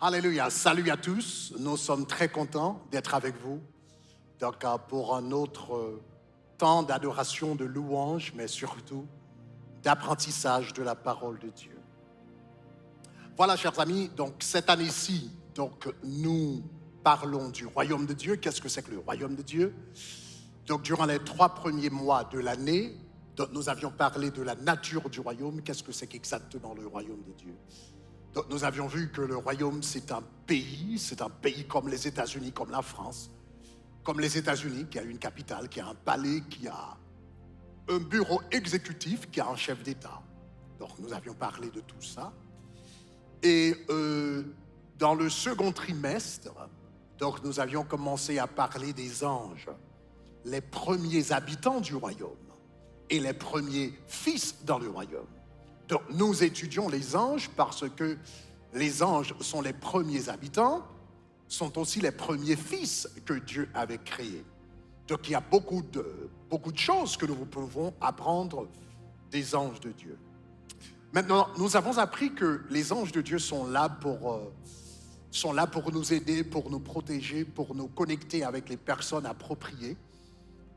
Alléluia, salut à tous, nous sommes très contents d'être avec vous donc, pour un autre temps d'adoration, de louange, mais surtout d'apprentissage de la parole de Dieu. Voilà, chers amis, donc cette année-ci, nous parlons du royaume de Dieu. Qu'est-ce que c'est que le royaume de Dieu? Donc durant les 3 premiers mois de l'année, nous avions parlé de la nature du royaume. Qu'est-ce que c'est qu'exactement le royaume de Dieu? Donc, nous avions vu que le royaume, c'est un pays comme les États-Unis, comme la France, comme les États-Unis, qui a une capitale, qui a un palais, qui a un bureau exécutif, qui a un chef d'État. Donc, nous avions parlé de tout ça. Et dans le second trimestre, donc, nous avions commencé à parler des anges, les premiers habitants du royaume et les premiers fils dans le royaume. Donc, nous étudions les anges parce que les anges sont les premiers habitants, sont aussi les premiers fils que Dieu avait créés. Donc, il y a beaucoup de choses que nous pouvons apprendre des anges de Dieu. Maintenant, nous avons appris que les anges de Dieu sont là pour nous aider, pour nous protéger, pour nous connecter avec les personnes appropriées,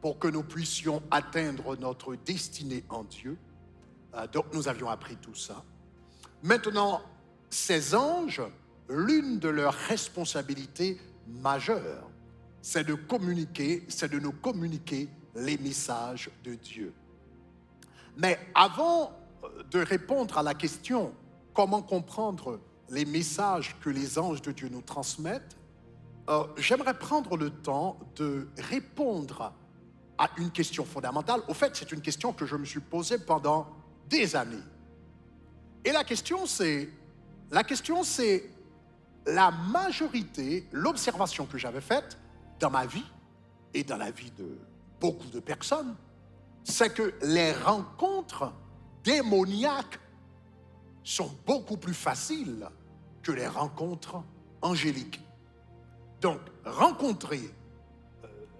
pour que nous puissions atteindre notre destinée en Dieu. Donc, nous avions appris tout ça. Maintenant, ces anges, l'une de leurs responsabilités majeures, c'est de nous communiquer les messages de Dieu. Mais avant de répondre à la question comment comprendre les messages que les anges de Dieu nous transmettent, j'aimerais prendre le temps de répondre à une question fondamentale. Au fait, c'est une question que je me suis posée pendant des années. Et la question c'est la majorité, l'observation que j'avais faite dans ma vie et dans la vie de beaucoup de personnes, c'est que les rencontres démoniaques sont beaucoup plus faciles que les rencontres angéliques. Donc,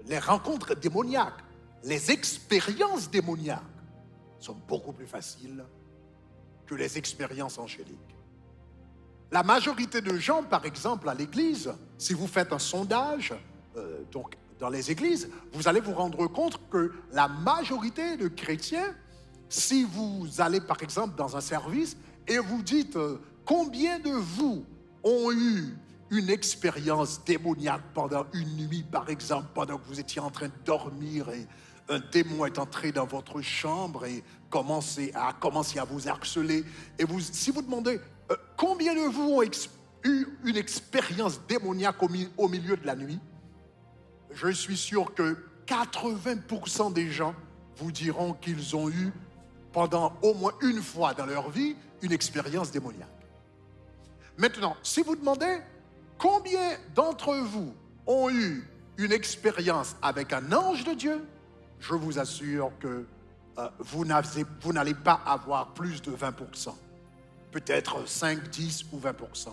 les rencontres démoniaques, les expériences démoniaques sont beaucoup plus faciles que les expériences angéliques. La majorité de gens, par exemple, à l'église, si vous faites un sondage, donc dans les églises, vous allez vous rendre compte que la majorité de chrétiens, si vous allez, par exemple, dans un service et vous dites combien de vous ont eu une expérience démoniaque pendant une nuit, par exemple, pendant que vous étiez en train de dormir et un démon est entré dans votre chambre et a commencé à vous harceler. Et si vous demandez combien de vous ont eu une expérience démoniaque au milieu de la nuit, je suis sûr que 80% des gens vous diront qu'ils ont eu, pendant au moins une fois dans leur vie, une expérience démoniaque. Maintenant, si vous demandez combien d'entre vous ont eu une expérience avec un ange de Dieu, je vous assure que vous n'allez pas avoir plus de 20%. Peut-être 5, 10 ou 20%.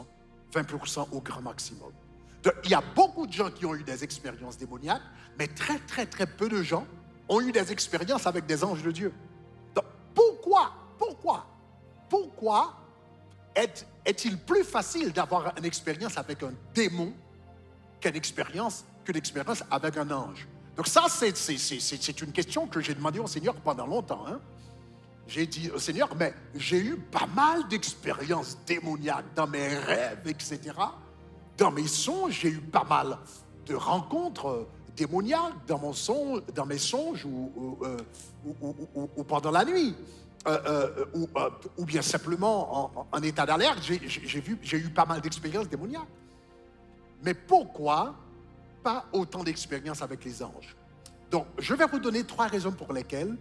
20% au grand maximum. Donc, il y a beaucoup de gens qui ont eu des expériences démoniaques, mais très, très, très peu de gens ont eu des expériences avec des anges de Dieu. Donc, pourquoi est-il plus facile d'avoir une expérience avec un démon qu'une expérience avec un ange? Donc ça, c'est une question que j'ai demandé au Seigneur pendant longtemps. J'ai dit au Seigneur, mais j'ai eu pas mal d'expériences démoniaques dans mes rêves, etc. Dans mes songes, j'ai eu pas mal de rencontres démoniaques dans mes songes ou pendant la nuit. Ou bien simplement en état d'alerte, j'ai eu pas mal d'expériences démoniaques. Mais pourquoi pas autant d'expériences avec les anges? Donc, je vais vous donner 3 raisons pour lesquelles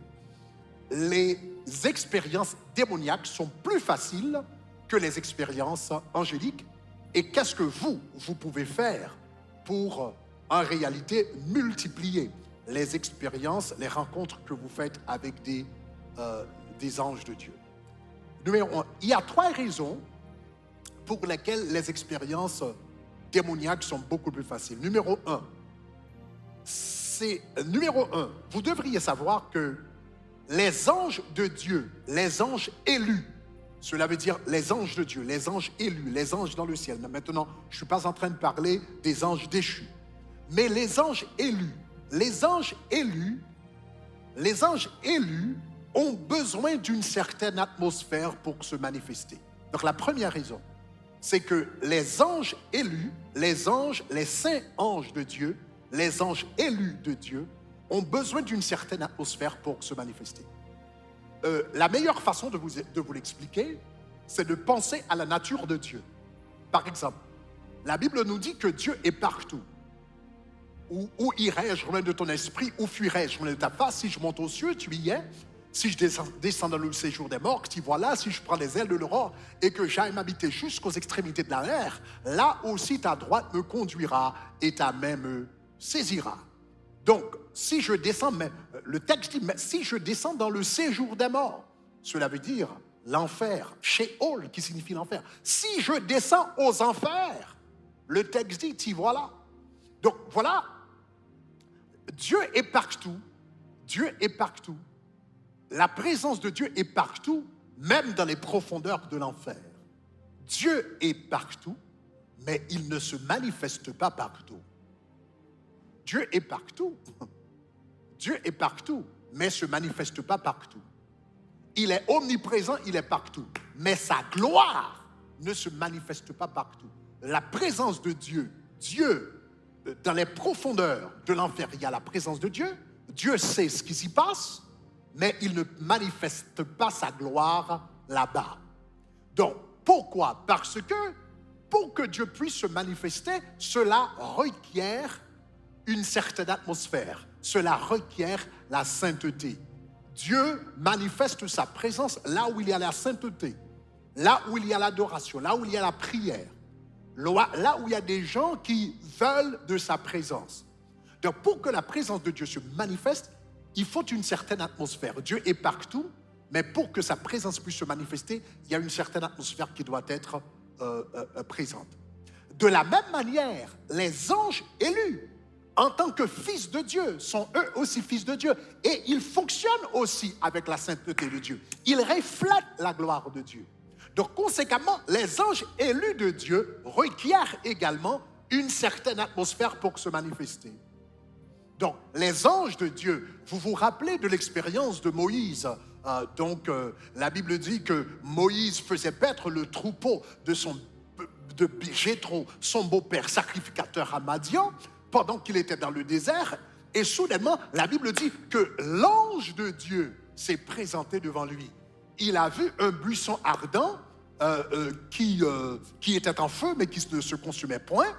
les expériences démoniaques sont plus faciles que les expériences angéliques. Et qu'est-ce que vous pouvez faire pour, en réalité, multiplier les expériences, les rencontres que vous faites avec des anges de Dieu? Numéro 1, il y a 3 raisons pour lesquelles les expériences démoniaques sont beaucoup plus faciles. Numéro 1, vous devriez savoir que les anges de Dieu, les anges élus, Cela veut dire les anges de Dieu, les anges élus, les anges dans le ciel. Mais maintenant, je ne suis pas en train de parler des anges déchus. Mais les anges élus, les anges élus ont besoin d'une certaine atmosphère pour se manifester. Donc la première raison, c'est que les anges élus, les saints anges de Dieu, les anges élus de Dieu, ont besoin d'une certaine atmosphère pour se manifester. La meilleure façon de vous l'expliquer, c'est de penser à la nature de Dieu. Par exemple, la Bible nous dit que Dieu est partout. Où irais-je loin de ton esprit? Où fuirais-je loin de ta face? Si je monte aux cieux, tu y es. Si je descends dans le séjour des morts, t'y voilà. Si je prends les ailes de l'aurore et que j'aille m'habiter jusqu'aux extrémités de la mer, là aussi ta droite me conduira et ta main me saisira. Donc, si je descends, le texte dit, si je descends dans le séjour des morts, cela veut dire l'enfer, Sheol qui signifie l'enfer. Si je descends aux enfers, le texte dit, t'y voilà. Donc voilà, Dieu est partout, Dieu est partout. La présence de Dieu est partout, même dans les profondeurs de l'enfer. Dieu est partout, mais il ne se manifeste pas partout. Dieu est partout. Dieu est partout, mais ne se manifeste pas partout. Il est omniprésent, il est partout. Mais sa gloire ne se manifeste pas partout. La présence de Dieu, dans les profondeurs de l'enfer, il y a la présence de Dieu. Dieu sait ce qui s'y passe, mais il ne manifeste pas sa gloire là-bas. Donc, pourquoi? Parce que pour que Dieu puisse se manifester, cela requiert une certaine atmosphère. Cela requiert la sainteté. Dieu manifeste sa présence là où il y a la sainteté, là où il y a l'adoration, là où il y a la prière, là où il y a des gens qui veulent de sa présence. Donc, pour que la présence de Dieu se manifeste, il faut une certaine atmosphère. Dieu est partout, mais pour que sa présence puisse se manifester, il y a une certaine atmosphère qui doit être présente. De la même manière, les anges élus, en tant que fils de Dieu, sont eux aussi fils de Dieu. Et ils fonctionnent aussi avec la sainteté de Dieu. Ils reflètent la gloire de Dieu. Donc, conséquemment, les anges élus de Dieu requièrent également une certaine atmosphère pour se manifester. Donc, les anges de Dieu, vous vous rappelez de l'expérience de Moïse. La Bible dit que Moïse faisait paître le troupeau de Jéthro, son beau-père sacrificateur à Madian, pendant qu'il était dans le désert. Et soudainement, la Bible dit que l'ange de Dieu s'est présenté devant lui. Il a vu un buisson ardent qui était en feu, mais qui ne se consumait point.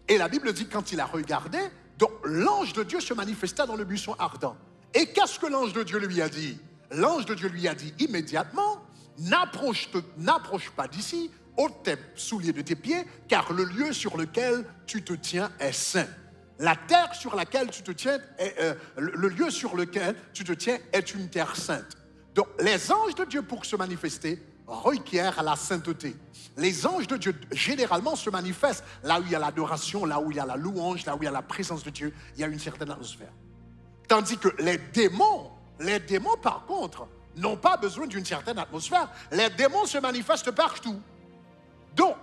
Et la Bible dit, quand il a regardé, donc l'ange de Dieu se manifesta dans le buisson ardent. Et qu'est-ce que l'ange de Dieu lui a dit? L'ange de Dieu lui a dit immédiatement, n'approche pas d'ici, ôte tes souliers de tes pieds, car le lieu sur lequel tu te tiens est saint. La terre sur laquelle tu te tiens, le lieu sur lequel tu te tiens est une terre sainte. Donc, les anges de Dieu, pour se manifester, requièrent la sainteté. Les anges de Dieu, généralement, se manifestent là où il y a l'adoration, là où il y a la louange, là où il y a la présence de Dieu, il y a une certaine atmosphère. Tandis que les démons, par contre, n'ont pas besoin d'une certaine atmosphère. Les démons se manifestent partout. Donc,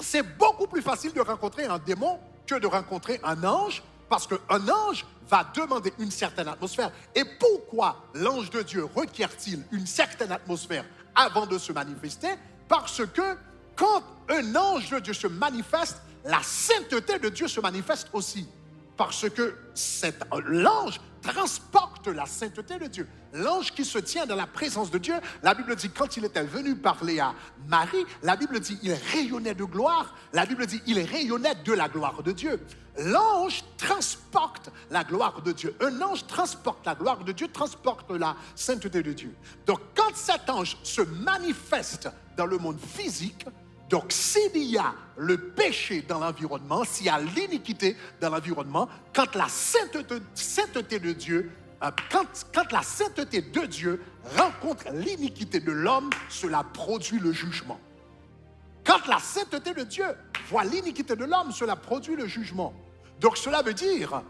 c'est beaucoup plus facile de rencontrer un démon que de rencontrer un ange, parce qu'un ange va demander une certaine atmosphère. Et pourquoi l'ange de Dieu requiert-il une certaine atmosphère avant de se manifester? Parce que quand un ange de Dieu se manifeste, la sainteté de Dieu se manifeste aussi. Parce que l'ange transporte la sainteté de Dieu. L'ange qui se tient dans la présence de Dieu, la Bible dit, quand il était venu parler à Marie, la Bible dit, il rayonnait de gloire. La Bible dit, il rayonnait de la gloire de Dieu. L'ange transporte la gloire de Dieu. Un ange transporte la gloire de Dieu, transporte la sainteté de Dieu. Donc, quand cet ange se manifeste dans le monde physique, donc, s'il y a le péché dans l'environnement, s'il y a l'iniquité dans l'environnement, quand la sainteté de Dieu, quand la sainteté de Dieu rencontre l'iniquité de l'homme, cela produit le jugement. Quand la sainteté de Dieu voit l'iniquité de l'homme, cela produit le jugement. Donc, cela veut dire,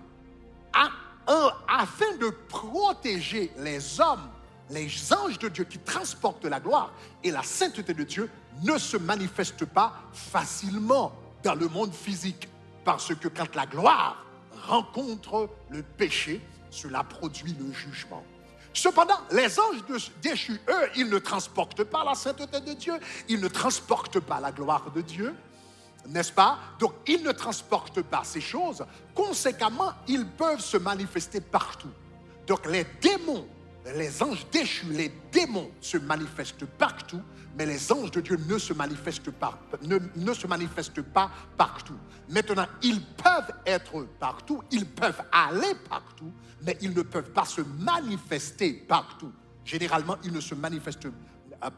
afin de protéger les hommes les anges de Dieu qui transportent la gloire et la sainteté de Dieu ne se manifestent pas facilement dans le monde physique. Parce que quand la gloire rencontre le péché, cela produit le jugement. Cependant, les anges déchus, eux, ils ne transportent pas la sainteté de Dieu, ils ne transportent pas la gloire de Dieu, n'est-ce pas? Donc, ils ne transportent pas ces choses. Conséquemment, ils peuvent se manifester partout. Donc, les démons, les anges déchus, les démons se manifestent partout, mais les anges de Dieu ne se manifestent pas partout. Maintenant, ils peuvent être partout, ils peuvent aller partout, mais ils ne peuvent pas se manifester partout. Généralement, ils ne se manifestent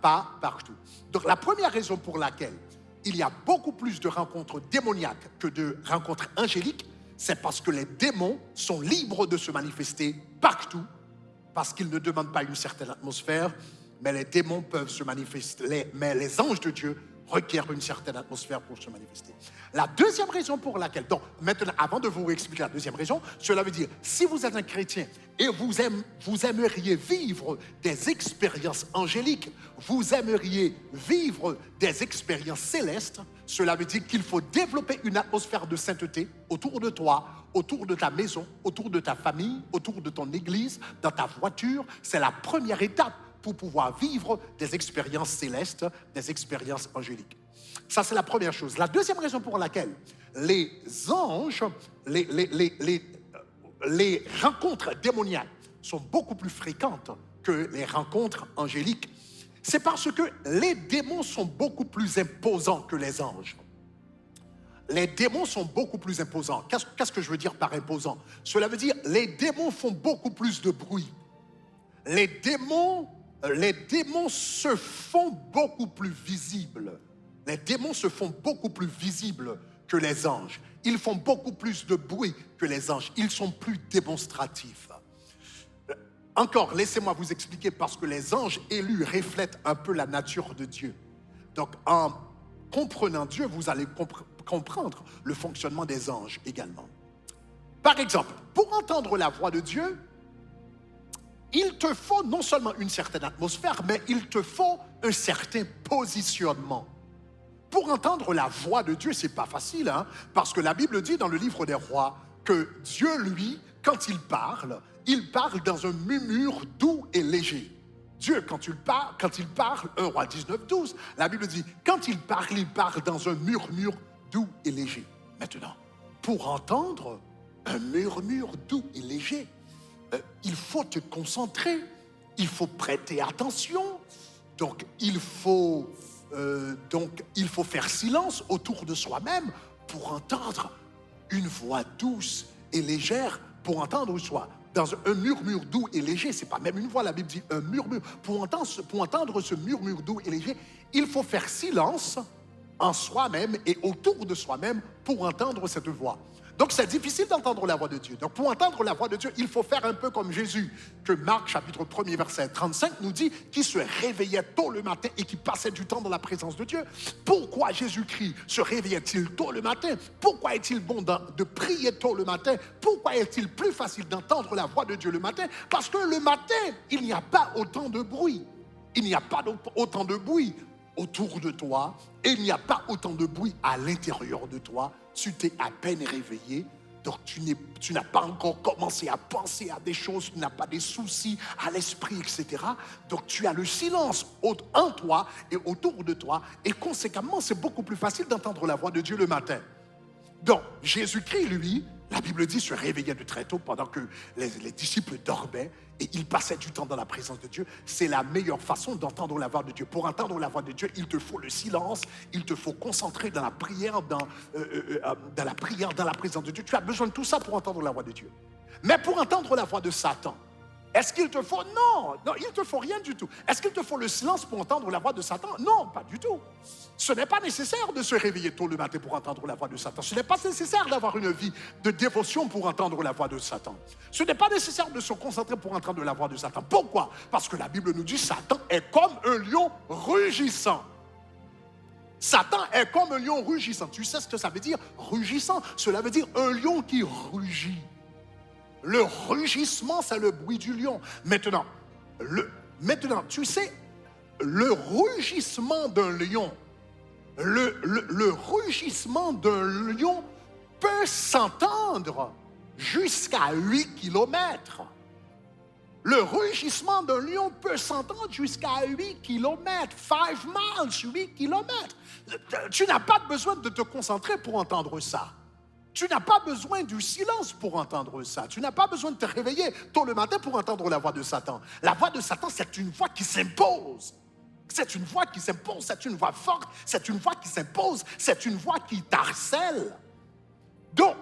pas partout. Donc, la première raison pour laquelle il y a beaucoup plus de rencontres démoniaques que de rencontres angéliques, c'est parce que les démons sont libres de se manifester partout, parce qu'ils ne demandent pas une certaine atmosphère, mais les démons peuvent se manifester, mais les anges de Dieu requièrent une certaine atmosphère pour se manifester. La deuxième raison pour laquelle, donc maintenant, avant de vous expliquer la deuxième raison, cela veut dire, si vous êtes un chrétien et vous aimeriez vivre des expériences angéliques, vous aimeriez vivre des expériences célestes, cela veut dire qu'il faut développer une atmosphère de sainteté autour de toi, autour de ta maison, autour de ta famille, autour de ton église, dans ta voiture. C'est la première étape pour pouvoir vivre des expériences célestes, des expériences angéliques. Ça, c'est la première chose. La deuxième raison pour laquelle les anges, les rencontres démoniaques sont beaucoup plus fréquentes que les rencontres angéliques, c'est parce que les démons sont beaucoup plus imposants que les anges. Les démons sont beaucoup plus imposants. Qu'est-ce que je veux dire par imposant? Cela veut dire les démons font beaucoup plus de bruit. Les démons se font beaucoup plus visibles. Les démons se font beaucoup plus visibles que les anges. Ils font beaucoup plus de bruit que les anges. Ils sont plus démonstratifs. Encore, laissez-moi vous expliquer, parce que les anges élus reflètent un peu la nature de Dieu. Donc, en comprenant Dieu, vous allez comprendre le fonctionnement des anges également. Par exemple, pour entendre la voix de Dieu, il te faut non seulement une certaine atmosphère, mais il te faut un certain positionnement. Pour entendre la voix de Dieu, c'est pas facile, hein, parce que la Bible dit dans le livre des rois que Dieu, lui, quand il parle dans un murmure doux et léger. Dieu, quand il parle, 1 Roi 19, 12, la Bible dit, quand il parle dans un murmure doux et léger. Maintenant, pour entendre un murmure doux et léger, il faut te concentrer, il faut prêter attention, donc il faut faire silence autour de soi-même pour entendre une voix douce et légère, pour entendre soi. Dans un murmure doux et léger, c'est pas même une voix, la Bible dit un murmure. Pour entendre ce murmure doux et léger, il faut faire silence en soi-même et autour de soi-même pour entendre cette voix. Donc c'est difficile d'entendre la voix de Dieu. Donc pour entendre la voix de Dieu, il faut faire un peu comme Jésus, que Marc chapitre 1er verset 35 nous dit, qui se réveillait tôt le matin et qui passait du temps dans la présence de Dieu. Pourquoi Jésus-Christ se réveillait-il tôt le matin? Pourquoi est-il bon de prier tôt le matin? Pourquoi est-il plus facile d'entendre la voix de Dieu le matin? Parce que le matin, il n'y a pas autant de bruit. Il n'y a pas autant de bruit autour de toi et il n'y a pas autant de bruit à l'intérieur de toi. Tu t'es à peine réveillé, donc tu n'as pas encore commencé à penser à des choses, tu n'as pas des soucis à l'esprit, etc. Donc tu as le silence en toi et autour de toi, et conséquemment, c'est beaucoup plus facile d'entendre la voix de Dieu le matin. Donc Jésus-Christ, lui, la Bible dit, se réveillait de très tôt pendant que les disciples dormaient et il passait du temps dans la présence de Dieu. C'est la meilleure façon d'entendre la voix de Dieu. Pour entendre la voix de Dieu, il te faut le silence, il te faut concentrer dans la prière, dans la présence de Dieu. Tu as besoin de tout ça pour entendre la voix de Dieu. Mais pour entendre la voix de Satan, est-ce qu'il te faut? Non, il ne te faut rien du tout. Est-ce qu'il te faut le silence pour entendre la voix de Satan? Non, pas du tout. Ce n'est pas nécessaire de se réveiller tôt le matin pour entendre la voix de Satan. Ce n'est pas nécessaire d'avoir une vie de dévotion pour entendre la voix de Satan. Ce n'est pas nécessaire de se concentrer pour entendre la voix de Satan. Pourquoi? Parce que la Bible nous dit Satan est comme un lion rugissant. Satan est comme un lion rugissant. Tu sais ce que ça veut dire, rugissant? Cela veut dire un lion qui rugit. Le rugissement, c'est le bruit du lion. Maintenant, Maintenant, tu sais, le rugissement d'un lion, le rugissement d'un lion peut s'entendre jusqu'à 8 kilomètres. Le rugissement d'un lion peut s'entendre jusqu'à 8 kilomètres, 5 miles, 8 kilomètres. Tu n'as pas besoin de te concentrer pour entendre ça. Tu n'as pas besoin du silence pour entendre ça. Tu n'as pas besoin de te réveiller tôt le matin pour entendre la voix de Satan. La voix de Satan, c'est une voix qui s'impose. C'est une voix qui s'impose, c'est une voix forte, c'est une voix qui s'impose, c'est une voix qui t'harcèle. Donc,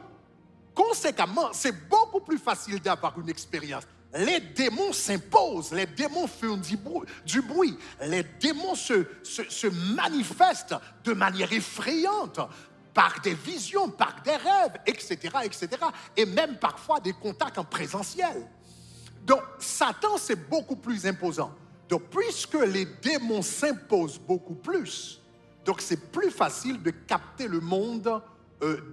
conséquemment, c'est beaucoup plus facile d'avoir une expérience. Les démons s'imposent, les démons font du bruit, les démons se manifestent de manière effrayante par des visions, par des rêves, etc., etc., et même parfois des contacts en présentiel. Donc, Satan, c'est beaucoup plus imposant. Donc, puisque les démons s'imposent beaucoup plus, donc c'est plus facile de capter le monde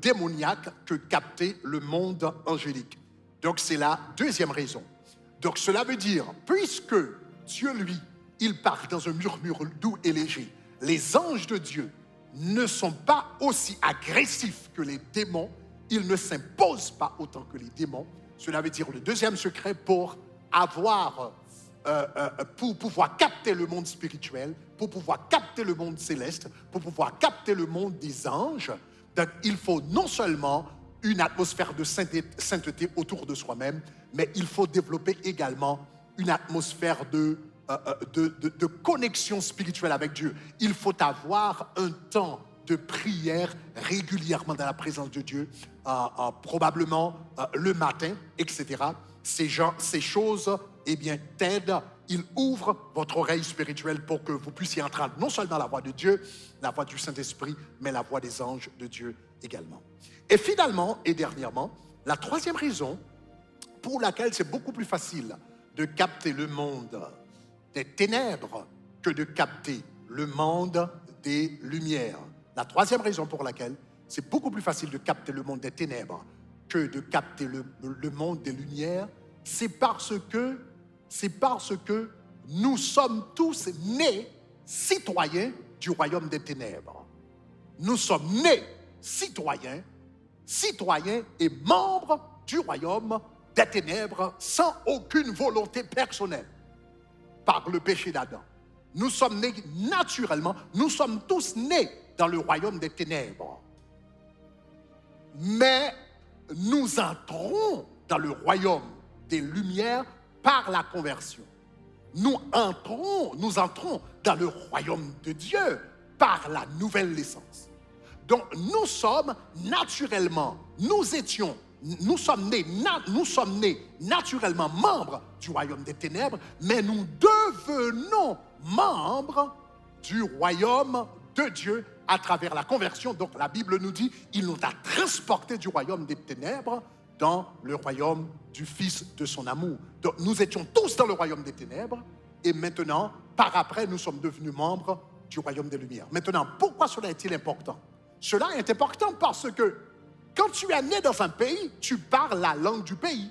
démoniaque que capter le monde angélique. Donc, c'est la deuxième raison. Donc, cela veut dire, puisque Dieu, lui, il parle dans un murmure doux et léger, les anges de Dieu ne sont pas aussi agressifs que les démons, ils ne s'imposent pas autant que les démons. Cela veut dire le deuxième secret pour pouvoir capter le monde spirituel, pour pouvoir capter le monde céleste, pour pouvoir capter le monde des anges. Donc, il faut non seulement une atmosphère de sainteté autour de soi-même, mais il faut développer également une atmosphère de connexion spirituelle avec Dieu. Il faut avoir un temps de prière régulièrement dans la présence de Dieu, probablement le matin, etc. Ces choses, eh bien, t'aident. Il ouvre votre oreille spirituelle pour que vous puissiez entendre non seulement la voix de Dieu, la voix du Saint-Esprit, mais la voix des anges de Dieu également. Et finalement, et dernièrement, la troisième raison pour laquelle c'est beaucoup plus facile de capter le monde des ténèbres que de capter le monde des lumières. La troisième raison pour laquelle c'est beaucoup plus facile de capter le monde des ténèbres que de capter le monde des lumières, c'est parce que nous sommes tous nés citoyens du royaume des ténèbres. Nous sommes nés citoyens et membres du royaume des ténèbres sans aucune volonté personnelle par le péché d'Adam. Nous sommes nés naturellement, nous sommes tous nés dans le royaume des ténèbres. Mais nous entrons dans le royaume des lumières par la conversion. Nous entrons dans le royaume de Dieu par la nouvelle naissance. Donc nous sommes naturellement, nous sommes nés naturellement membres du royaume des ténèbres, mais nous devenons membres du royaume de Dieu à travers la conversion. Donc la Bible nous dit, il nous a transportés du royaume des ténèbres dans le royaume du Fils de son amour. Donc nous étions tous dans le royaume des ténèbres et maintenant, par après, nous sommes devenus membres du royaume des lumières. Maintenant, pourquoi cela est-il important? Cela est important parce que quand tu es né dans un pays, tu parles la langue du pays.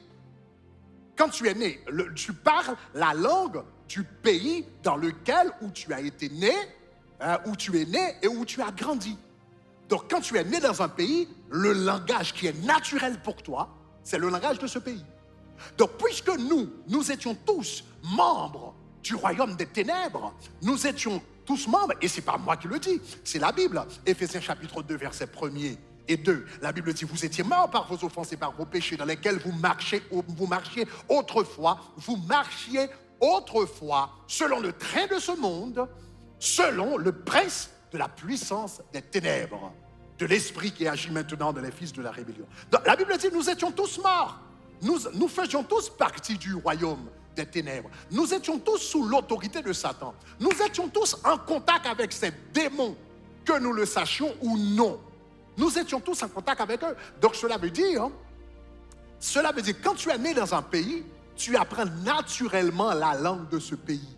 Quand tu es né, tu parles la langue du pays dans lequel où tu as été né, où tu es né et où tu as grandi. Donc, quand tu es né dans un pays, le langage qui est naturel pour toi, c'est le langage de ce pays. Donc, puisque nous étions tous membres du royaume des ténèbres, nous étions tous membres, et ce n'est pas moi qui le dis, c'est la Bible. Éphésiens chapitre 2, versets 1er et 2. La Bible dit, vous étiez morts par vos offenses et par vos péchés dans lesquels vous marchiez autrefois selon le train de ce monde, selon le prince de la puissance des ténèbres, de l'esprit qui agit maintenant dans les fils de la rébellion. Donc, la Bible dit, nous étions tous morts. Nous faisions tous partie du royaume des ténèbres. Nous étions tous sous l'autorité de Satan. Nous étions tous en contact avec ces démons, que nous le sachions ou non. Nous étions tous en contact avec eux. Donc cela veut dire, quand tu es né dans un pays, tu apprends naturellement la langue de ce pays.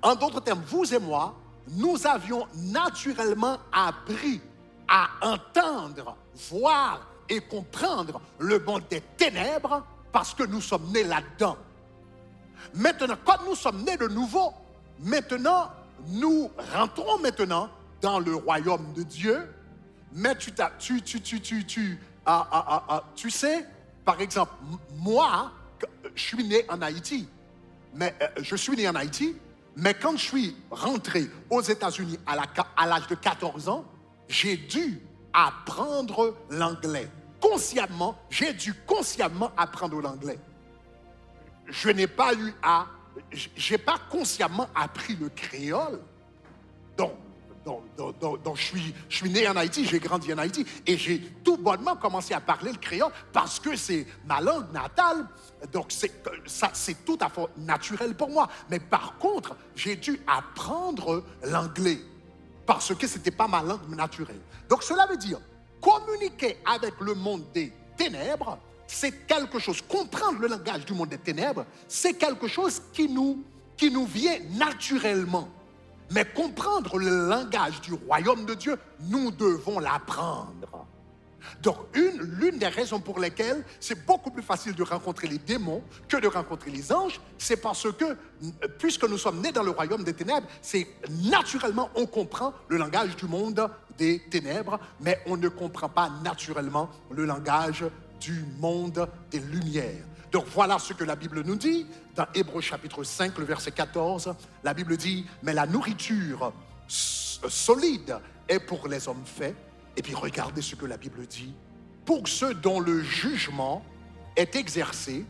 En d'autres termes, vous et moi, nous avions naturellement appris à entendre, voir et comprendre le monde des ténèbres parce que nous sommes nés là-dedans. Maintenant, quand nous sommes nés de nouveau, maintenant, nous rentrons maintenant dans le royaume de Dieu. Mais tu sais, par exemple, moi, je suis né en Haïti. Mais quand je suis rentré aux États-Unis à l'âge de 14 ans, j'ai dû apprendre l'anglais. Consciemment, j'ai dû consciemment apprendre l'anglais. J'ai pas consciemment appris le créole. Donc je suis né en Haïti, j'ai grandi en Haïti et j'ai tout bonnement commencé à parler le créole parce que c'est ma langue natale. Donc c'est tout à fait naturel pour moi. Mais par contre, j'ai dû apprendre l'anglais parce que ce n'était pas ma langue naturelle. Donc cela veut dire communiquer avec le monde des ténèbres, c'est quelque chose, comprendre le langage du monde des ténèbres, c'est quelque chose qui nous vient naturellement. Mais comprendre le langage du royaume de Dieu, nous devons l'apprendre. Donc, l'une des raisons pour lesquelles c'est beaucoup plus facile de rencontrer les démons que de rencontrer les anges, c'est parce que, puisque nous sommes nés dans le royaume des ténèbres, c'est naturellement, on comprend le langage du monde des ténèbres, mais on ne comprend pas naturellement le langage du monde des lumières. Donc voilà ce que la Bible nous dit dans Hébreux chapitre 5, le verset 14. La Bible dit, mais la nourriture solide est pour les hommes faits. Et puis regardez ce que la Bible dit. Pour ceux dont le jugement est exercé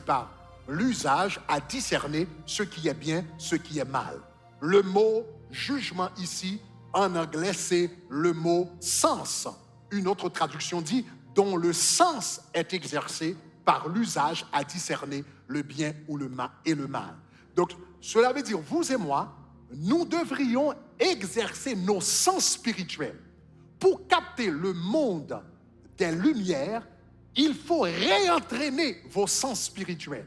par l'usage à discerner ce qui est bien, ce qui est mal. Le mot jugement ici, en anglais, c'est le mot sens. Une autre traduction dit dont le sens est exercé par l'usage à discerner le bien ou le mal. Donc, cela veut dire, vous et moi, nous devrions exercer nos sens spirituels. Pour capter le monde des lumières, il faut réentraîner vos sens spirituels.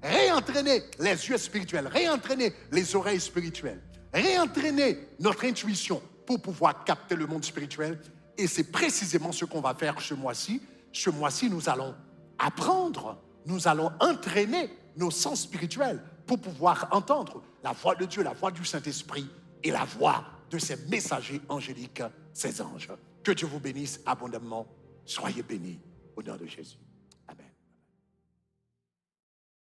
Réentraîner les yeux spirituels, réentraîner les oreilles spirituelles, réentraîner notre intuition pour pouvoir capter le monde spirituel. Et c'est précisément ce qu'on va faire ce mois-ci. Ce mois-ci, nous allons apprendre, nous allons entraîner nos sens spirituels pour pouvoir entendre la voix de Dieu, la voix du Saint-Esprit et la voix de ses messagers angéliques, ses anges. Que Dieu vous bénisse abondamment. Soyez bénis au nom de Jésus.